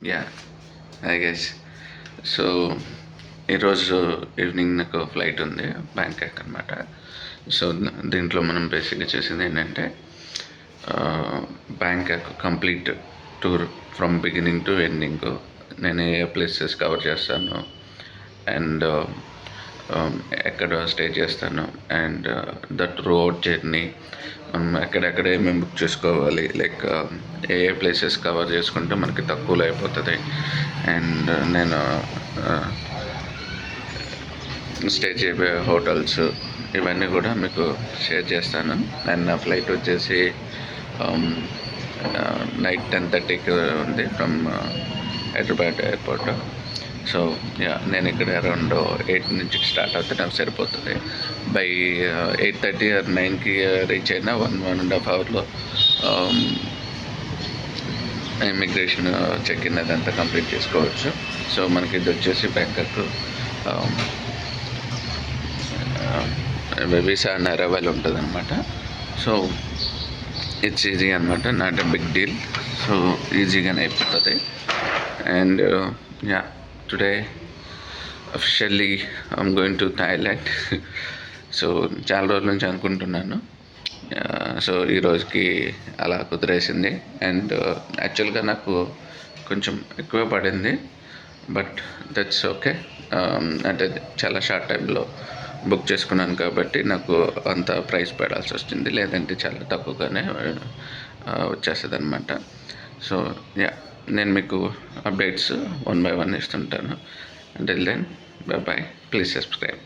Yeah I guess. So ఈరోజు evening నాకు flight ఉంది బ్యాంకాక్ అనమాట. సో దీంట్లో మనం బేసిక్గా చేసింది ఏంటంటే Bangkok complete tour from beginning to ending నేను ఏ ప్లేసెస్ కవర్ చేస్తాను అండ్ ఎక్కడ స్టే చేస్తాను అండ్ దట్ రోడ్ జర్నీ మనం ఎక్కడెక్కడ ఏమేమి బుక్ చేసుకోవాలి, లైక్ ఏ ప్లేసెస్ కవర్ చేసుకుంటే మనకి తక్కువలో అయిపోతుంది అండ్ నేను స్టే చేయబోయే హోటల్స్ ఇవన్నీ కూడా మీకు షేర్ చేస్తాను. అండ్ నా ఫ్లైట్ వచ్చేసి నైట్ 10:30కి ఉంది ఫ్రమ్ హైదరాబాద్ ఎయిర్పోర్ట్. సో నేను ఇక్కడ అరౌండ్ 8 నుంచి స్టార్ట్ అవుతే నాకు సరిపోతుంది. బై 8:30 ఆర్ 9కి రీచ్ అయినా 1.5 అవర్లో ఇమిగ్రేషన్ చెక్ ఇన్ అదంతా కంప్లీట్ చేసుకోవచ్చు. సో మనకి ఇది వచ్చేసి బ్యాంకాక్ వీసా అండ్ అరైవల్ ఉంటుంది అనమాట. సో ఇట్స్ ఈజీ అనమాట, not a big deal. So ఈజీగానే అయిపోతుంది. And yeah today officially I'm going to Thailand. So చాలా రోజుల నుంచి అనుకుంటున్నాను. సో ఈరోజుకి అలా కుదిరేసింది. అండ్ యాక్చువల్గా నాకు కొంచెం ఎక్కువే పడింది, బట్ దట్స్ ఓకే. అంటే చాలా షార్ట్ టైంలో బుక్ చేసుకున్నాను కాబట్టి నాకు అంత ప్రైస్ పడాల్సి వచ్చింది, లేదంటే చాలా తక్కువగానే వచ్చేస్తుంది అనమాట. సో యా నేను మీకు updates 1 by 1 ఇస్తుంటాను. Until then, bye bye. Please subscribe.